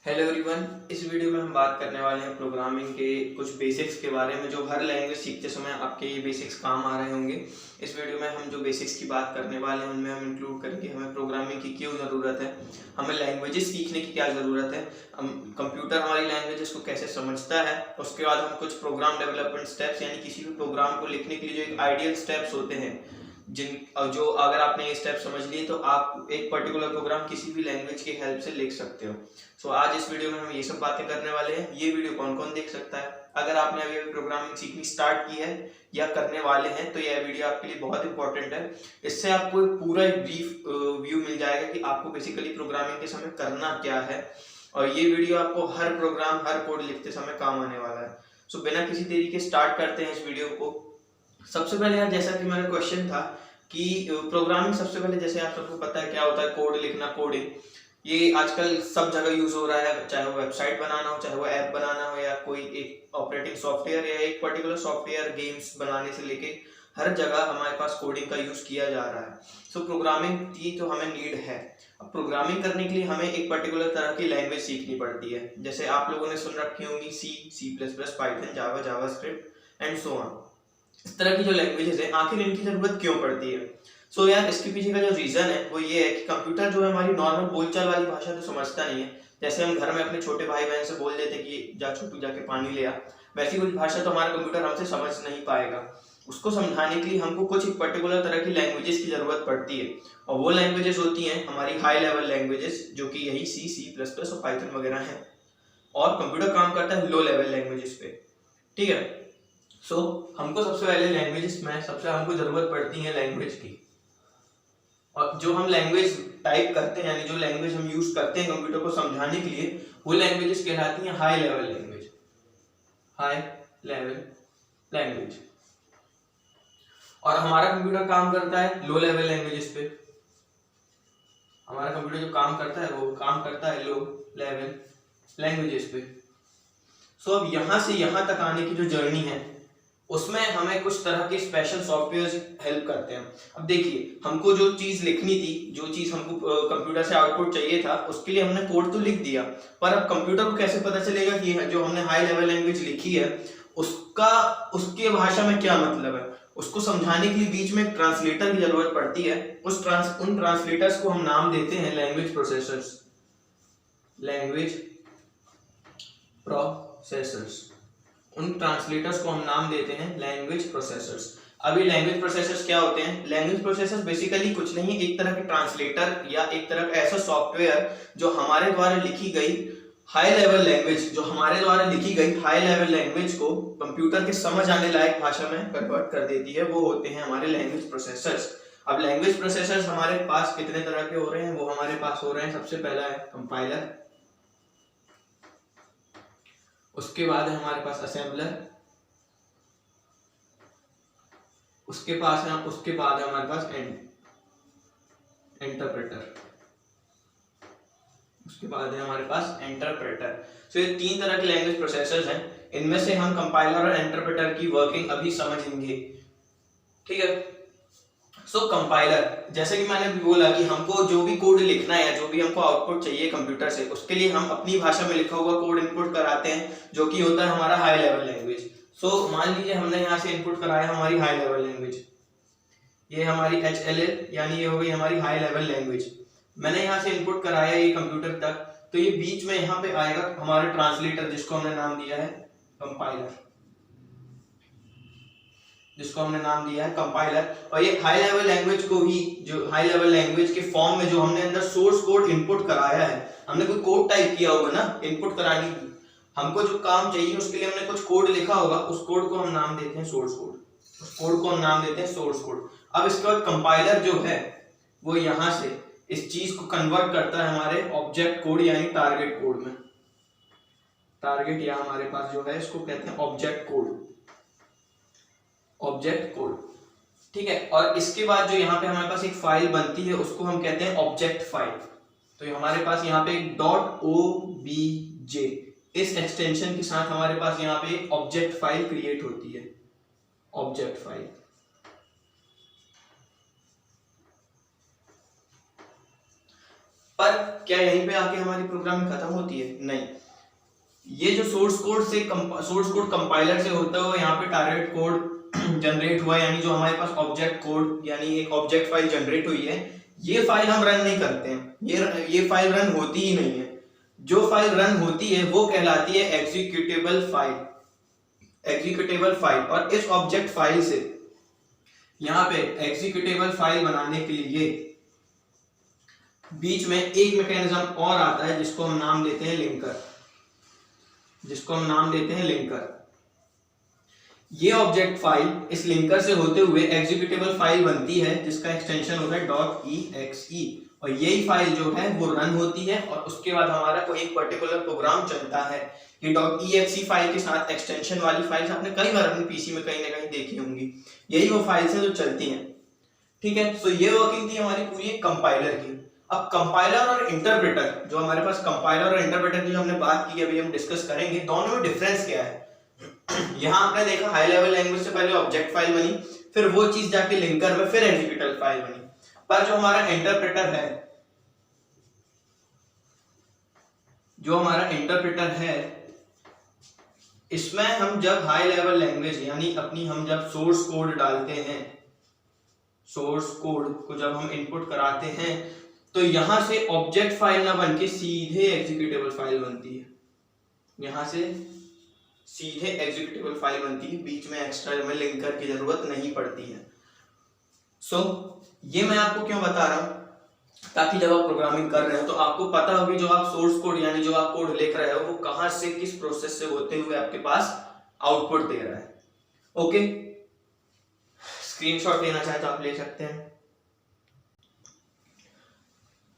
Hello everyone. इस video में हम बात करने वाले हैं प्रोग्रामिंग के कुछ बेसिक्स के बारे में जो हर लैंग्वेज सीखते समय आपके ये बेसिक्स काम आ रहे होंगे। इस वीडियो में हम जो बेसिक्स की बात करने वाले हैं उनमें हम इंक्लूड करेंगे हमें प्रोग्रामिंग की क्यों ज़रूरत है, हमें लैंग्वेजेस सीखने की क्या ज़रूरत है, हम कंप्यूटर हमारी लैंग्वेजेस को कैसे समझता है, उसके बाद हम कुछ प्रोग्राम डेवलपमेंट स्टेप्स यानी किसी भी प्रोग्राम को लिखने के लिए जो एक आइडियल स्टेप्स होते हैं जो अगर आपने ये स्टेप समझ लिए तो आप एक पर्टिकुलर प्रोग्राम किसी भी लैंग्वेज की हेल्प से लिख सकते हो। सो आज इस वीडियो में हम ये सब बातें करने वाले हैं। ये वीडियो कौन कौन देख सकता है? अगर आपने अभी प्रोग्रामिंग सीखनी स्टार्ट की है या करने वाले हैं तो यह वीडियो आपके लिए बहुत इंपॉर्टेंट है। इससे आपको पूरा एक ब्रीफ व्यू मिल जाएगा कि आपको बेसिकली प्रोग्रामिंग के समय करना क्या है, और ये वीडियो आपको हर प्रोग्राम हर कोड लिखते समय काम आने वाला है। सो बिना किसी देरी के स्टार्ट करते हैं इस वीडियो को। सबसे पहले यार, जैसा कि मेरा क्वेश्चन था कि प्रोग्रामिंग सबसे पहले जैसे आप सबको पता है क्या होता है, कोड लिखना, कोडिंग। ये आजकल सब जगह यूज हो रहा है, चाहे वो वेबसाइट बनाना हो, चाहे वो ऐप बनाना हो, या कोई एक ऑपरेटिंग सॉफ्टवेयर या एक पर्टिकुलर सॉफ्टवेयर गेम्स बनाने से लेके हर जगह हमारे पास कोडिंग का यूज किया जा रहा है। सो प्रोग्रामिंग की तो हमें नीड है। अब प्रोग्रामिंग करने के लिए हमें एक पर्टिकुलर तरह की लैंग्वेज सीखनी पड़ती है। जैसे आप लोगों ने सुन रखी होंगी सी++, Python, Java, JavaScript and so on. इस तरह की जो लैंग्वेजेस है, आखिर इनकी जरूरत क्यों पड़ती है? सो यार, इसके पीछे का जो रीजन है वो ये है कि कंप्यूटर जो है हमारी नॉर्मल बोलचाल वाली भाषा तो समझता नहीं है। जैसे हम घर में अपने छोटे भाई बहन से बोल देते कि जा छोटू जाके पानी ले आ, वैसी कुछ भाषा तो हमारा कंप्यूटर हमसे समझ नहीं पाएगा। उसको समझाने के लिए हमको कुछ एक पर्टिकुलर तरह की लैंग्वेजेस की जरूरत पड़ती है, और वो लैंग्वेजेस होती हैं हमारी हाई लेवल लैंग्वेजेस, जो कि यही सी++ और पाइथन वगैरह हैं। और कंप्यूटर काम करता है लो लेवल लैंग्वेजेस पे। ठीक है। सो हमको सबसे पहले लैंग्वेजेस में सबसे हमको जरूरत पड़ती है लैंग्वेज की। और जो हम लैंग्वेज टाइप करते हैं, यानी जो लैंग्वेज हम यूज करते हैं कंप्यूटर को समझाने के लिए, वो लैंग्वेजेस कहलाती हैं high level language. High level language. और हमारा कंप्यूटर काम करता है लो लेवल लैंग्वेजेस पे। हमारा कंप्यूटर जो काम करता है वो काम करता है लो लेवल लैंग्वेजेस पे। सो अब यहां से यहां तक आने की जो जर्नी है उसमें हमें कुछ तरह के स्पेशल सॉफ्टवेयर हेल्प करते हैं। अब देखिए, हमको जो चीज लिखनी थी, जो चीज हमको कंप्यूटर से आउटपुट चाहिए था, उसके लिए हमने कोड तो लिख दिया, पर अब कंप्यूटर को कैसे पता चलेगा कि जो हमने हाई लेवल लैंग्वेज लिखी है उसका उसके भाषा में क्या मतलब है? उसको समझाने के लिए बीच में ट्रांसलेटर की जरूरत पड़ती है। उन ट्रांसलेटर्स को हम नाम देते हैं लैंग्वेज प्रोसेसर्स। Language processors. उन ट्रांसलेटर्स को हम नाम देते हैं लैंग्वेज प्रोसेसर्स। अभी लैंग्वेज प्रोसेसर्स क्या होते हैं? लैंग्वेज प्रोसेसर्स बेसिकली कुछ नहीं, एक तरह के ट्रांसलेटर या एक तरह का ऐसा सॉफ्टवेयर जो हमारे द्वारा लिखी गई हाई लेवल लैंग्वेज, को कंप्यूटर के समझ आने लायक भाषा में कन्वर्ट कर देती है, वो होते हैं हमारे लैंग्वेज प्रोसेसर्स। अब लैंग्वेज प्रोसेसर्स हमारे पास कितने तरह के हो रहे हैं? वो हमारे पास हो रहे हैं, सबसे पहला है कंपाइलर, उसके बाद है हमारे पास असेंबलर, उसके बाद है हमारे पास इंटरप्रेटर, उसके बाद है हमारे पास इंटरप्रेटर। सो ये तीन तरह के लैंग्वेज प्रोसेसर्स हैं। इनमें से हम कंपाइलर और इंटरप्रेटर की वर्किंग अभी समझेंगे। ठीक है। सो कंपाइलर, जैसे कि मैंने भी बोला कि हमको जो भी कोड लिखना है, जो भी हमको आउटपुट चाहिए कंप्यूटर से, उसके लिए हम अपनी भाषा में लिखा हुआ कोड इनपुट कराते हैं, जो कि होता है हमारा हाई लेवल लैंग्वेज। सो मान लीजिए हमने यहाँ से इनपुट कराया हमारी हाई लेवल लैंग्वेज, ये हमारी HLL यानी ये हो गई हमारी हाई लेवल लैंग्वेज। मैंने यहाँ से इनपुट कराया ये कंप्यूटर तक, तो ये बीच में यहाँ पे आएगा हमारे ट्रांसलेटर, जिसको हमने नाम दिया है कंपाइलर, और ये हाई लेवल लैंग्वेज को ही, जो हाई लेवल लैंग्वेज के फॉर्म में जो हमने अंदर सोर्स कोड इनपुट कराया है, हमने कोई कोड टाइप किया होगा ना इनपुट कराने की, हमको जो काम चाहिए उसके लिए हमने कुछ कोड लिखा होगा, उस कोड को हम नाम देते हैं सोर्स कोड। अब इसके बाद कंपाइलर जो है वो यहाँ से इस चीज को कन्वर्ट करता है हमारे ऑब्जेक्ट कोड यानी टारगेट कोड में। टारगेट या हमारे पास जो है इसको कहते हैं ऑब्जेक्ट कोड। ठीक है। और इसके बाद जो यहाँ पे हमारे पास एक फाइल बनती है उसको हम कहते हैं ऑब्जेक्ट फाइल। तो हमारे पास यहाँ पे एक .obj इस एक्सटेंशन के साथ हमारे पास यहाँ पे ऑब्जेक्ट फाइल क्रिएट होती है, ऑब्जेक्ट फाइल। पर क्या यहीं पे आके हमारी प्रोग्रामिंग खत्म होती है? नहीं, ये जो सोर्स कोड कंपाइलर से होता है, यहाँ पे टारगेट कोड जनरेट हुआ, यानी जो हमारे पास ऑब्जेक्ट कोड यानी एक ऑब्जेक्ट फाइल जनरेट हुई है, ये फाइल हम रन नहीं करते हैं, ये फाइल रन होती ही नहीं है। जो फाइल रन होती है वो कहलाती है एग्जीक्यूटेबल फाइल। और इस ऑब्जेक्ट फाइल से यहाँ पे एग्जीक्यूटेबल फाइल बनाने के लिए बीच में एक मैकेनिज्म और आता है जिसको हम नाम देते हैं लिंकर। ये ऑब्जेक्ट फाइल इस लिंकर से होते हुए एग्जीक्यूटेबल फाइल बनती है जिसका एक्सटेंशन होता है .exe, और यही फाइल जो है वो रन होती है और उसके बाद हमारा कोई एक पर्टिकुलर प्रोग्राम चलता है। ये .exe फाइल के साथ एक्सटेंशन वाली फाइल्स आपने कई बार अपने पीसी में कहीं ना कहीं देखी होंगी, यही वो फाइल्स हैं जो चलती हैं। ठीक है, सो ये वर्किंग थी हमारी पूरी कंपाइलर की। अब कंपाइलर और इंटरप्रेटर, जो हमारे पास कंपाइलर और इंटरप्रेटर की जो हमने बात की अभी हम डिस्कस करेंगे, दोनों में डिफरेंस क्या है। यहाँ आपने देखा हाई लेवल लैंग्वेज से पहले ऑब्जेक्ट फाइल बनी, फिर वो चीज जाके लिंकर में फिर एग्जीक्यूटेबल फाइल बनी। पर जो हमारा इंटरप्रेटर है, इसमें हम जब हाई लेवल लैंग्वेज यानी हम जब सोर्स कोड डालते हैं, सोर्स कोड को जब हम इनपुट कराते हैं, तो यहां से ऑब्जेक्ट फाइल ना बनके सीधे एग्जीक्यूटेबल फाइल बनती है। यहां से सीधे एग्जीक्यूटेबल फाइल बनती है, बीच में एक्स्ट्रा में लिंकर की जरूरत नहीं पड़ती है। सो ये मैं आपको क्यों बता रहा हूं, ताकि जब आप प्रोग्रामिंग कर रहे हो तो आपको पता हो कि जो आप सोर्स कोड यानी जो आप कोड लिख रहे हो वो कहां से किस प्रोसेस से होते हुए आपके पास आउटपुट दे रहा है। ओके, स्क्रीनशॉट लेना चाहे तो आप ले सकते हैं।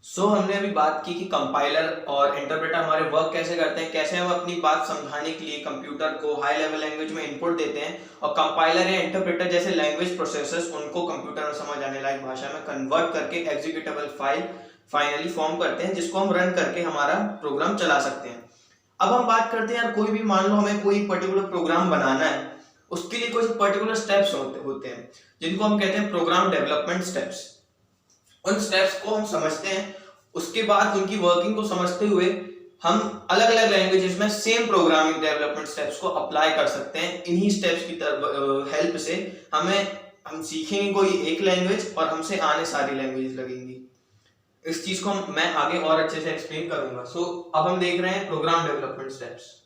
सो हमने अभी बात की कि कंपाइलर और इंटरप्रेटर हमारे वर्क कैसे करते हैं, कैसे हम अपनी बात समझाने के लिए कंप्यूटर को हाई लेवल लैंग्वेज में इनपुट देते हैं, और कंपाइलर या इंटरप्रेटर जैसे लैंग्वेज प्रोसेसर्स उनको कंप्यूटर में समझ आने लायक भाषा में कन्वर्ट करके एग्जीक्यूटेबल फाइल फाइनली फॉर्म करते हैं, जिसको हम रन करके हमारा प्रोग्राम चला सकते हैं। अब हम बात करते हैं यार, कोई भी मान लो हमें कोई पर्टिकुलर प्रोग्राम बनाना है, उसके लिए कुछ पर्टिकुलर स्टेप्स होते हैं जिनको हम कहते हैं प्रोग्राम डेवलपमेंट स्टेप्स। उन स्टेप्स को हम समझते हैं, उसके बाद उनकी वर्किंग को समझते हुए हम अलग अलग लैंग्वेजेस में सेम प्रोग्रामिंग डेवलपमेंट स्टेप्स को अप्लाई कर सकते हैं। इन्हीं स्टेप्स की हेल्प से हम सीखेंगे कोई एक लैंग्वेज और हमसे आने सारी लैंग्वेज लगेंगी। इस चीज को मैं आगे और अच्छे से एक्सप्लेन करूंगा। सो अब हम देख रहे हैं प्रोग्राम डेवलपमेंट स्टेप्स।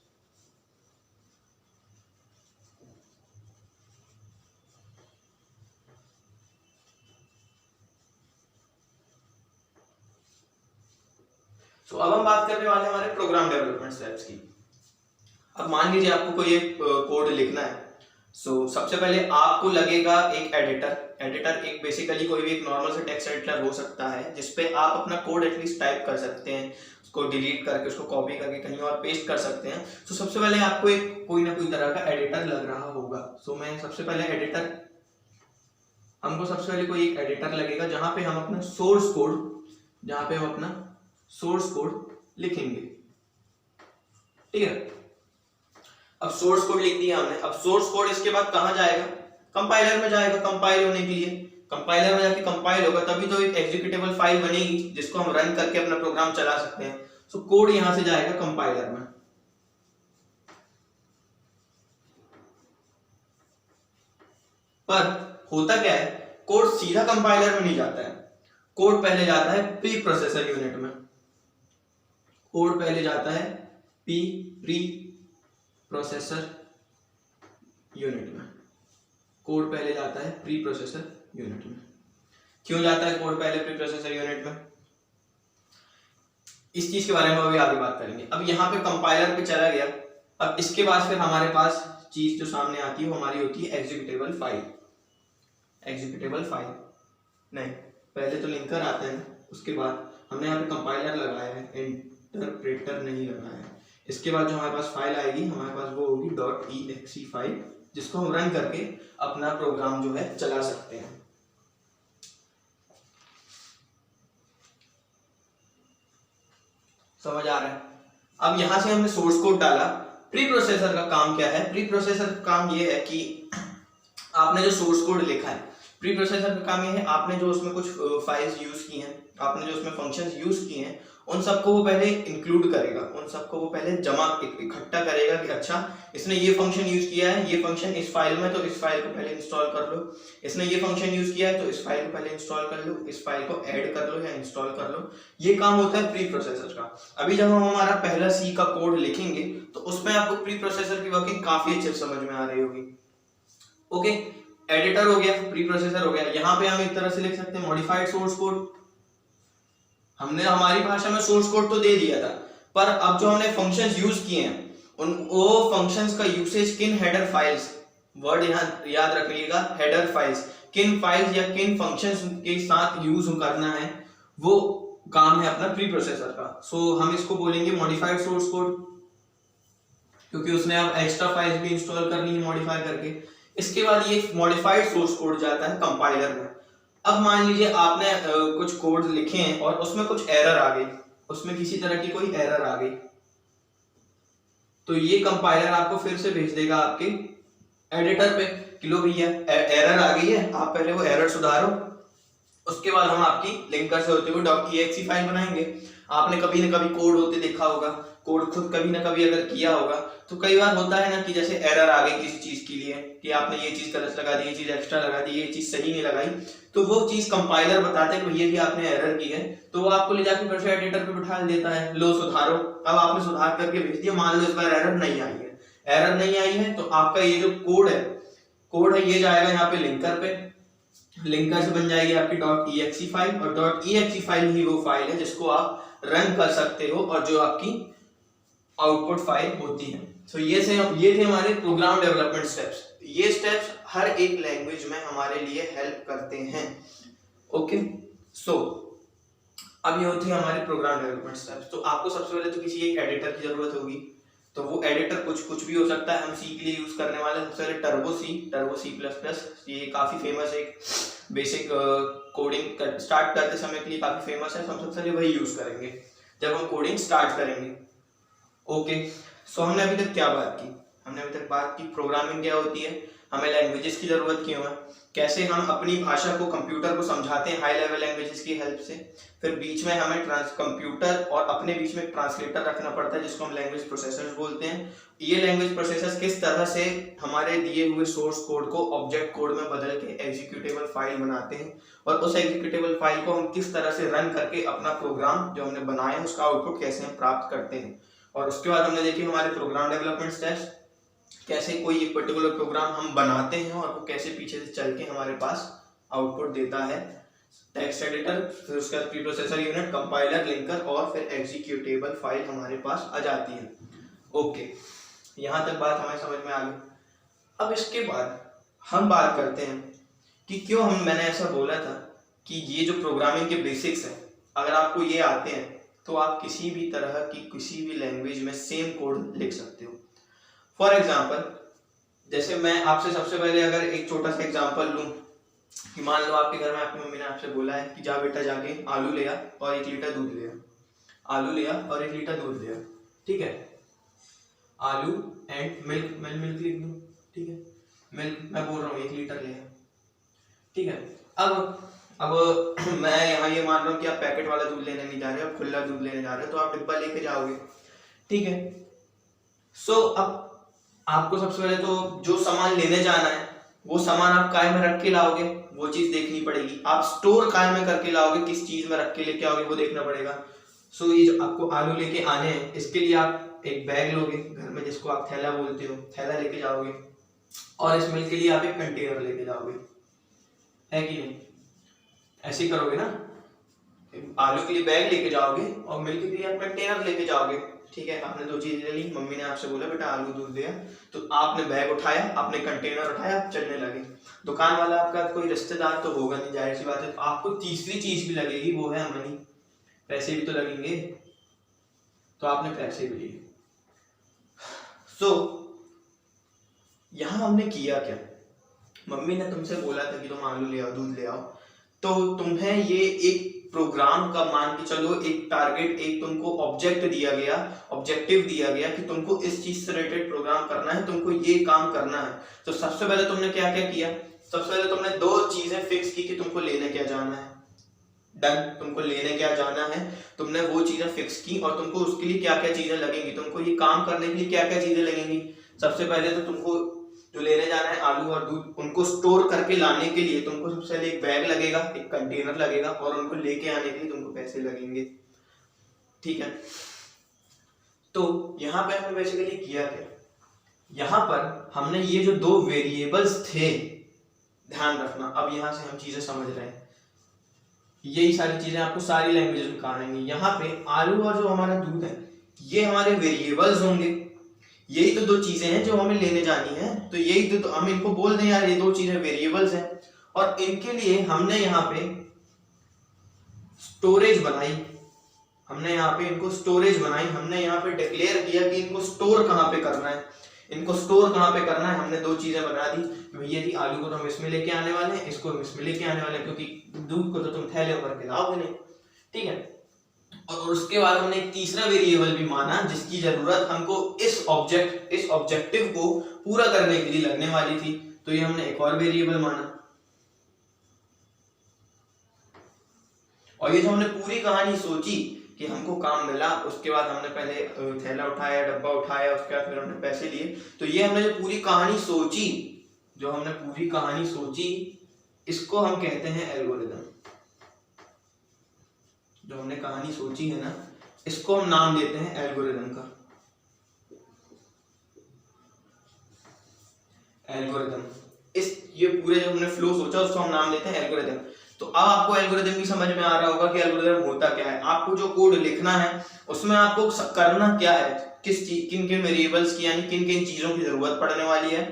तो अब हम बात करने वाले हमारे प्रोग्राम डेवलपमेंट स्टेप्स की। अब मान लीजिए आपको कोई एक कोड लिखना है। सबसे पहले आपको लगेगा एक एडिटर एक बेसिकली कोई भी एक नॉर्मल से टेक्स्ट एडिटर हो सकता है जिसपे आप अपना कोड एटलीस्ट टाइप कर सकते हैं, उसको डिलीट करके उसको कॉपी करके कहीं और पेस्ट कर सकते हैं। सबसे पहले आपको एक कोई ना कोई तरह का एडिटर लग रहा होगा। मैं सबसे पहले हमको सबसे पहले कोई एक एडिटर लगेगा जहां पे हम अपना सोर्स कोड लिखेंगे। ठीक है, अब सोर्स कोड लिख दिया हमने। अब सोर्स कोड इसके बाद कहां जाएगा? कंपाइलर में जाएगा कंपाइल होने के लिए। कंपाइलर में जाके कंपाइल होगा तभी तो एक एग्जीक्यूटेबल फाइल बनेगी जिसको हम रन करके अपना प्रोग्राम चला सकते हैं। कोड यहां से जाएगा कंपाइलर में। पर होता क्या है, कोड सीधा कंपाइलर में नहीं जाता है, कोड पहले जाता है प्री प्रोसेसर यूनिट में। क्यों जाता है कोड पहले प्री प्रोसेसर यूनिट में? इस चीज के बारे में अभी आगे बात करेंगे। अब यहाँ पे कंपाइलर पे चला गया। अब इसके बाद फिर हमारे पास चीज जो सामने आती है वो हमारी होती है एग्जीक्यूटेबल फाइल। नहीं, पहले तो लिंकर आता है, उसके बाद हमने यहाँ पे कंपाइलर लगाया है, इंटरप्रेटर नहीं लगाया है। इसके बाद जो हमारे पास फाइल आएगी हमारे पास वो होगी .exe फाइल, जिसको हम रन करके अपना प्रोग्राम जो है चला सकते हैं। समझ आ रहा है? अब यहां से हमने सोर्स कोड डाला। प्री प्रोसेसर का काम क्या है? प्री प्रोसेसर का काम ये है कि आपने जो सोर्स कोड लिखा है, प्री प्रोसेसर का काम ये है, आपने जो उसमें कुछ फाइल्स यूज की हैं, आपने जो उसमें फंक्शंस यूज किए हैं, उन सबको वो पहले इंक्लूड करेगा, उन सबको वो पहले जमा इकट्ठा करेगा कि अच्छा इसने ये फंक्शन यूज किया है, ये फंक्शन इस फाइल में, तो इस फाइल को पहले इंस्टॉल कर लो, इसने ये फंक्शन यूज किया है तो इस फाइल को पहले इंस्टॉल कर लो, इस फाइल को ऐड कर लो या इंस्टॉल कर लो। ये काम होता है प्री प्रोसेसर का। अभी जब हम हमारा पहला सी का कोड लिखेंगे तो उसमें आपको प्री प्रोसेसर की वर्किंग काफी अच्छे से समझ में आ रही होगी। ओके, एडिटर हो गया, प्री प्रोसेसर हो गया। यहाँ पे हम एक तरह से लिख सकते हैं मॉडिफाइड सोर्स कोड। हमने हमारी भाषा में सोर्स कोड तो दे दिया था, पर अब जो हमने फंक्शंस यूज किए हैं उन वो फंक्शंस का यूसेज किन हेडर फाइल्स, वर्ड यहाँ याद रखिएगा, हेडर फाइल्स, किन फाइल्स या किन फंक्शंस के साथ यूज करना है, वो काम है अपना प्री प्रोसेसर का। सो हम इसको बोलेंगे मॉडिफाइड सोर्स कोड, क्योंकि उसने अब एक्स्ट्रा फाइल्स भी इंस्टॉल करनी है मॉडिफाई करके। इसके बाद ये मॉडिफाइड सोर्स कोड जाता है कंपाइलर में। अब मान लीजिए आपने कुछ कोड लिखे हैं और उसमें कुछ एरर आ गई, उसमें किसी तरह की कोई एरर आ गई, तो ये कंपाइलर आपको फिर से भेज देगा आपके एडिटर पे कि लो भैया एरर आ गई है, आप पहले वो एरर सुधारो, उसके बाद हम आपकी लिंकर से होते हुए .exe फाइल बनाएंगे। आपने कभी न कभी कोड होते देखा होगा, कोड खुद कभी न कभी अगर किया होगा तो कई बार होता है ना कि जैसे एरर आ गई किसी चीज के लिए कि आपने ये चीज गलत लगा दी, ये चीज एक्स्ट्रा लगा दी, ये चीज सही नहीं लगाई, तो वो चीज कंपाइलर बताते हैं भैया कि आपने एरर की है, तो वो आपको ले जाकर फिर से एडिटर पे बिठा देता है, लो सुधारो। अब आपने सुधार करके भेज दिया, मान लो इस बार एरर नहीं आई है, एरर नहीं आई है तो आपका ये जो कोड है ये जाएगा यहाँ पे लिंकर पे, लिंकर से बन जाएगी आपकी .exe फाइल, और .exe फाइल ही वो फाइल है जिसको आप रन कर सकते हो और जो आपकी आउटपुट फाइल होती है। सो ये थे हमारे प्रोग्राम डेवलपमेंट स्टेप्स। ये स्टेप्स हर एक लैंग्वेज में हमारे लिए हेल्प करते हैं। ओके, सो अब ये होती है हमारे प्रोग्राम डेवलपमेंट स्टेप्स। तो आपको सबसे पहले तो किसी एक एडिटर की जरूरत होगी, तो वो एडिटर कुछ भी हो सकता है। हम सी के लिए यूज करने वाले सबसे पहले टर्बो C++, ये काफी फेमस एक बेसिक कोडिंग स्टार्ट करते समय के लिए काफी फेमस है, तो हम सबसे पहले वही यूज करेंगे जब हम कोडिंग स्टार्ट करेंगे। ओके, सो हमने अभी तक क्या बात की? हमने अभी तक बात की प्रोग्रामिंग क्या होती है, हमें लैंग्वेजेस की जरूरत क्यों है, कैसे हम अपनी भाषा को कंप्यूटर को समझाते हैं हाई लेवल लैंग्वेजेस की हेल्प से, फिर बीच में हमें कंप्यूटर और अपने बीच में ट्रांसलेटर रखना पड़ता है जिसको हम लैंग्वेज प्रोसेसर्स बोलते हैं। ये लैंग्वेज प्रोसेसर्स किस तरह से हमारे दिए हुए सोर्स कोड को ऑब्जेक्ट कोड में बदल के एग्जीक्यूटेबल फाइल बनाते हैं, और उस एग्जीक्यूटेबल फाइल को हम किस तरह से रन करके अपना प्रोग्राम जो हमने बनाया है उसका आउटपुट कैसे हम प्राप्त करते हैं। और उसके बाद हमने देखी हमारे प्रोग्राम डेवलपमेंट स्टेप्स, कैसे कोई एक पर्टिकुलर प्रोग्राम हम बनाते हैं और वो कैसे पीछे से चल के हमारे पास आउटपुट देता है। टेक्स्ट एडिटर, फिर उसके बाद pre processor unit, compiler, linker और फिर एग्जीक्यूटेबल फाइल हमारे पास आ जाती है। ओके, यहाँ तक बात हमें समझ में आ गई। अब इसके बाद हम बात करते हैं कि क्यों मैंने ऐसा बोला था कि ये जो प्रोग्रामिंग के बेसिक्स हैं अगर आपको ये आते हैं तो आप किसी भी तरह की किसी भी लैंग्वेज में सेम कोड लिख सकते हो। फॉर एग्जाम्पल, जैसे मैं आपसे सबसे पहले अगर एक छोटा सा एग्जाम्पल लूं कि मान लो आपके घर में आपकी मम्मी ने आपसे बोला है कि जा बेटा जाके आलू ले आ और 1 लीटर दूध ले आ, आलू ले आ और 1 लीटर दूध ले आ, ठीक है, आलू एंड मिल्क, मैं मिल्क लिख दूं, ठीक है, मिल्क मैं बोल रहा हूँ 1 लीटर ले आ, ठीक है। अब मैं यहाँ ये मान रहा हूँ कि आप पैकेट वाला दूध लेने नहीं जा रहे, आप खुला दूध लेने जा रहे हो, तो आप डिब्बा लेके जाओगे, ठीक है। सो अब आपको सबसे पहले तो जो सामान लेने जाना है वो सामान आप काय में रख के लाओगे वो चीज देखनी पड़ेगी, आप स्टोर काय में करके लाओगे, किस चीज में रख के लेके आओगे वो देखना पड़ेगा। सो ये जो आपको आलू लेके आने हैं इसके लिए आप एक बैग लोगे घर में जिसको आप थैला बोलते हो, थैला लेके जाओगे, और इस मिल्क के लिए आप एक कंटेनर लेके जाओगे, है कि नहीं? ऐसे ही करोगे ना, आलू के लिए बैग लेके जाओगे और मिल्क के लिए आप कंटेनर लेके जाओगे, ठीक है। आपने 2 चीजें ली, मम्मी ने आपसे बोला बेटा आलू दूध दे, तो आपने बैग उठाया, आपने कंटेनर उठाया, आप चलने लगे। दुकान वाला आपका कोई रिश्तेदार तो होगा नहीं, जाहिर सी बात है, तो आपको तीसरी चीज भी लगेगी, वो है मनी, पैसे भी तो लगेंगे, तो आपने पैसे भी लिए। सो यहाँ हमने किया क्या, मम्मी ने तुमसे बोला था कि तुम आलू ले आओ, दूध ले आओ, तो तुम्हें ये एक प्रोग्राम का मान के चलो, एक टारगेट, एक तुमको ऑब्जेक्टिव दिया गया कि तुमको इस चीज से रिलेटेड प्रोग्राम करना है, तुमको ये काम करना है। तो सबसे पहले तुमने क्या क्या किया, सबसे पहले तुमने दो चीजें फिक्स की कि तुमको लेने क्या जाना है, डन, तुमको लेने क्या जाना है, तुमने वो चीजें फिक्स की और तुमको उसके लिए क्या क्या चीजें लगेंगी, तुमको ये काम करने के लिए क्या क्या चीजें लगेंगी। सबसे पहले तो तुमको जो लेने जाना है आलू और दूध, उनको स्टोर करके लाने के लिए तुमको सबसे पहले एक बैग लगेगा, एक कंटेनर लगेगा और उनको लेके आने के लिए तुमको पैसे लगेंगे, ठीक है। तो यहाँ पे हमने बेसिकली किया क्या, यहाँ पर हमने ये जो दो वेरिएबल्स थे, ध्यान रखना, अब यहाँ से हम चीजें समझ रहे हैं, यही सारी चीजें आपको सारी लैंग्वेजेस में काम आएंगी। यहाँ पे आलू और जो हमारा दूध है ये हमारे वेरिएबल्स होंगे, यही तो दो चीजें हैं जो हमें लेने जानी है, तो यही तो हम इनको बोल दें यार ये दो चीजें वेरिएबल्स हैं, और इनके लिए हमने यहाँ पे स्टोरेज बनाई, हमने यहाँ पे इनको स्टोरेज बनाई, हमने यहाँ पे डिक्लेयर किया कि इनको स्टोर कहाँ पे करना है, इनको स्टोर कहाँ पे करना है, हमने दो चीजें बना दी। भैया जी आलू को तो हम इसमें लेके आने वाले हैं, इसको हम इसमें लेके आने वाले हैं, क्योंकि दूध को तो तुम थैले भर के लाओगे नहीं, ठीक है। और उसके बाद हमने एक तीसरा वेरिएबल भी माना जिसकी जरूरत हमको इस ऑब्जेक्टिव को पूरा करने के लिए लगने वाली थी, तो ये हमने एक और वेरिएबल माना। और ये जो हमने पूरी कहानी सोची कि हमको काम मिला, उसके बाद हमने पहले थैला उठाया, डब्बा उठाया, उसके बाद फिर हमने पैसे लिए, तो ये हमने जो पूरी कहानी सोची, जो हमने पूरी कहानी सोची, इसको हम कहते हैं एल्गोरिदम। जो हमने कहानी सोची है ना, इसको हम नाम देते हैं एल्गोरिदम का, एल्गोरिदम। इस ये पूरे जो हमने फ्लो सोचा उसको हम नाम देते हैं एल्गोरिदम। तो अब आपको एल्गोरिदम भी समझ में आ रहा होगा कि एल्गोरिदम होता क्या है। आपको जो कोड लिखना है उसमें आपको करना क्या है, किन किन वेरिएबल्स की यानी किन किन चीजों की जरूरत पड़ने वाली है,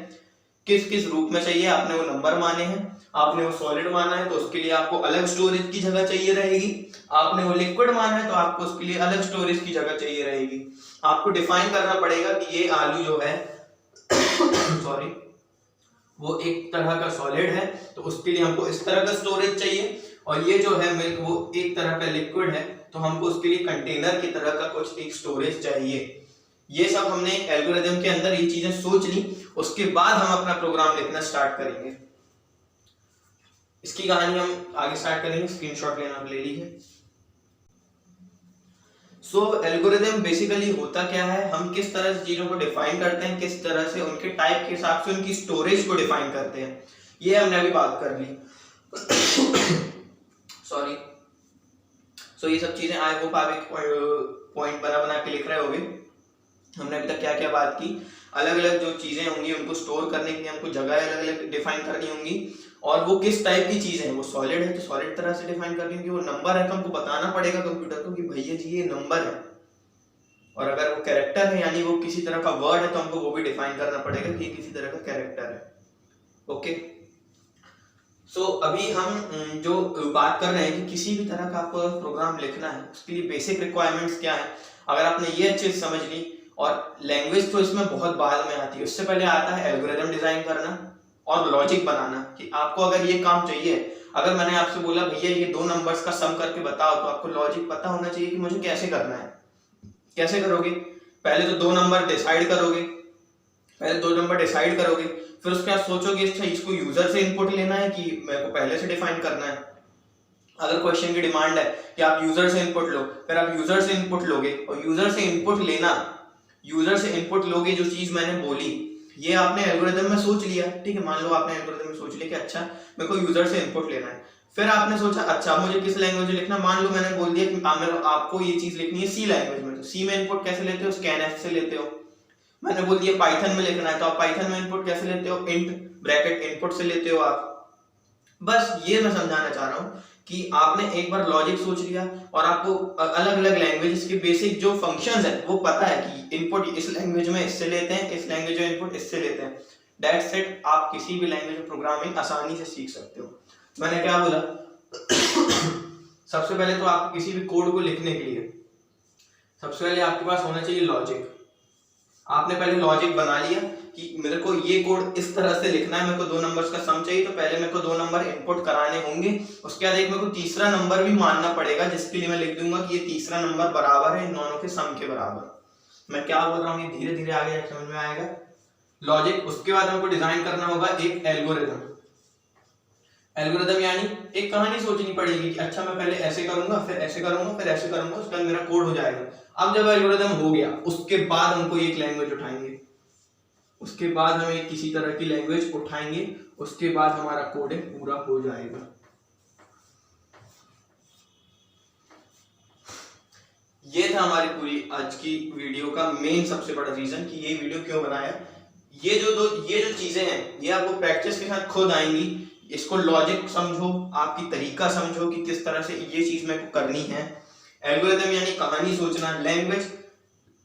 किस किस रूप में चाहिए, आपने वो नंबर माने हैं, आपने वो सॉलिड माना है तो उसके लिए आपको अलग स्टोरेज की जगह चाहिए रहेगी, आपने वो लिक्विड माना है तो आपको उसके लिए अलग स्टोरेज की जगह चाहिए रहेगी। आपको डिफाइन करना पड़ेगा कि ये आलू जो है सॉरी वो एक तरह का सॉलिड है तो उसके लिए हमको इस तरह का स्टोरेज चाहिए, और ये जो है मिल्क वो एक तरह का लिक्विड है तो हमको उसके लिए कंटेनर की तरह का कुछ एक स्टोरेज चाहिए। ये सब हमने एल्गोरिदम के अंदर ये चीजें सोच ली, उसके बाद हम अपना प्रोग्राम लिखना स्टार्ट करेंगे। इसकी कहानी हम आगे स्टार्ट करेंगे, स्क्रीनशॉट लेना ले लीजिए। सो एल्गोरिदम बेसिकली होता क्या है, हम किस तरह से चीजों को डिफाइन करते हैं, किस तरह से उनके टाइप के हिसाब से उनकी स्टोरेज को डिफाइन करते हैं, ये हमने अभी बात कर ली। सॉरी। सो ये सब चीजें आई होप आप एक पॉइंट बना के लिख रहे होगे। हमने अभी तक क्या क्या बात की, अलग अलग जो चीजें होंगी उनको स्टोर करने के लिए हमको जगह अलग अलग डिफाइन करनी होंगी, और वो किस टाइप की चीजें हैं, वो सॉलिड है तो सॉलिड तरह से डिफाइन करनी होगी, वो नंबर है तो हमको बताना पड़ेगा कंप्यूटर को कि भैया जी ये नंबर है, और अगर वो कैरेक्टर है यानी वो किसी तरह का वर्ड है तो हमको वो भी डिफाइन करना पड़ेगा कि किसी तरह का कैरेक्टर है। ओके। सो अभी हम जो बात कर रहे हैं कि किसी भी तरह का आपको प्रोग्राम लिखना है उसके लिए बेसिक रिक्वायरमेंट्स क्या है। अगर आपने ये अच्छे से समझ ली, और लैंग्वेज तो इसमें बहुत बाद में आती है, उससे पहले आता है एल्गोरिदम डिजाइन करना और लॉजिक बनाना कि आपको अगर ये काम चाहिए, अगर मैंने आपसे बोला भैया ये दो नंबर्स का सम करके बताओ, तो आपको लॉजिक पता होना चाहिए कि मुझे कैसे करना है। कैसे करोगे, पहले तो दो नंबर डिसाइड करोगे, फिर उसके बाद सोचोगे अच्छा इसको यूजर से इनपुट लेना है कि मेरे को पहले से डिफाइन करना है। अगर क्वेश्चन की डिमांड है कि आप यूजर से इनपुट लो, फिर आप यूजर से इनपुट लोगे, और यूजर से इनपुट लोगे जो चीज मैंने बोली, ये आपने एल्गोरिदम में सोच लिया, ठीक है। मान लो आपने एल्गोरिदम में सोच लिया कि अच्छा मेरे को यूजर से इनपुट लेना है, फिर आपने सोचा अच्छा मुझे किस लैंग्वेज में लिखना, मान लो मैंने बोल दिया कि आपको ये चीज लिखनी है सी लैंग्वेज में, तो सी में इनपुट कैसे लेते हो, स्कैनएफ से लेते हो। मैंने बोल दिया पाइथन में लिखना है तो आप पाइथन में इनपुट कैसे लेते हो, इंट ब्रैकेट इनपुट से लेते हो आप। बस ये मैं समझाना चाह रहा हूँ कि आपने एक बार लॉजिक सोच लिया और आपको अलग अलग लैंग्वेजेस के बेसिक जो फंक्शंस है वो पता है कि इनपुट इस लैंग्वेज में इससे लेते हैं, इस लैंग्वेज में इनपुट इससे लेते हैं। That's it. आप किसी भी लैंग्वेज में प्रोग्रामिंग आसानी से सीख सकते हो। मैंने क्या बोला सबसे पहले तो आप किसी भी कोड को लिखने के लिए सबसे पहले आपके पास होना चाहिए लॉजिक। आपने पहले लॉजिक बना लिया कि मेरे को ये कोड इस तरह से लिखना है, मेरे को दो नंबर्स का सम चाहिए, तो पहले मेरे को दो नंबर इनपुट कराने होंगे, उसके बाद एक मेरे को तीसरा नंबर भी मानना पड़ेगा जिसके लिए मैं लिख दूंगा कि ये तीसरा नंबर बराबर है इन दोनों के सम के बराबर। मैं क्या बोल रहा हूँ ये धीरे धीरे आगे समझ में आएगा। लॉजिक, उसके बाद हमको डिजाइन करना होगा एक एल्गोरिदम। एल्गोरिदम यानी एक कहानी सोचनी पड़ेगी कि अच्छा मैं पहले ऐसे करूंगा, फिर ऐसे करूंगा, फिर ऐसे करूंगा, उसके बाद मेरा कोड हो जाएगा। अब जब एल्गोरिदम हो गया, उसके बाद हम कोई एक लैंग्वेज उठाएंगे, उसके बाद हम एक किसी तरह की लैंग्वेज उठाएंगे, उसके बाद हमारा कोडिंग पूरा हो जाएगा। ये था हमारी पूरी आज की वीडियो का मेन सबसे बड़ा रीजन कि ये वीडियो क्यों बनाया। ये जो चीजें हैं ये आपको प्रैक्टिस के साथ खुद आएंगी। इसको लॉजिक समझो, आपकी तरीका समझो कि किस तरह से ये चीज मेरे को करनी है। एल्गोरिदम यानी कहानी सोचना,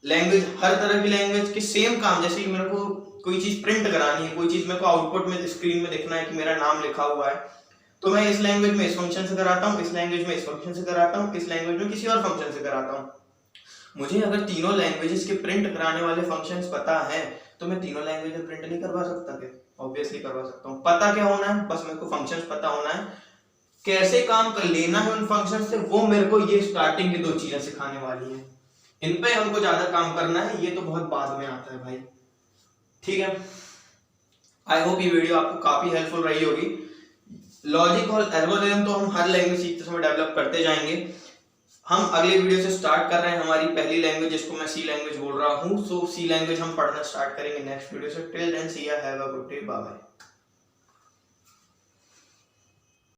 लैंग्वेज हर तरह की लैंग्वेज के सेम काम, जैसे कि मेरे को कोई चीज प्रिंट करानी है, कोई चीज मेरे को आउटपुट में स्क्रीन में दिखना है कि मेरा नाम लिखा हुआ है, तो मैं इस लैंग्वेज में इस फंक्शन से कराता हूँ, इस लैंग्वेज में इस फंक्शन से कराता हूँ, इस लैंग्वेज में किसी और फंक्शन से कराता हूँ। मुझे अगर तीनों लैंग्वेजेस के प्रिंट कराने वाले फंक्शंस पता है तो मैं तीनों लैंग्वेज में प्रिंट नहीं करवा सकता क्या? ऑब्वियसली करवा सकता हूँ। पता क्या होना है? बस मेरे को फंक्शंस पता होना है, कैसे काम कर लेना है उन फंक्शंस से, वो मेरे को ये स्टार्टिंग की 2 चीजें सिखाने वाली है। इन पे हमको ज्यादा काम करना है, ये तो बहुत बाद में आता है भाई। ठीक है, आई होप ये वीडियो आपको काफी हेल्पफुल रही होगी। लॉजिक और एल्गोरिथम तो हम हर लैंग्वेज सीखते समय डेवलप करते जाएंगे। हम अगले वीडियो से स्टार्ट कर रहे हैं हमारी पहली लैंग्वेज, जिसको मैं सी लैंग्वेज बोल रहा हूँ। सो सी लैंग्वेज हम पढ़ना स्टार्ट करेंगे नेक्स्ट वीडियो से। Till then see you, have a good day, bye bye.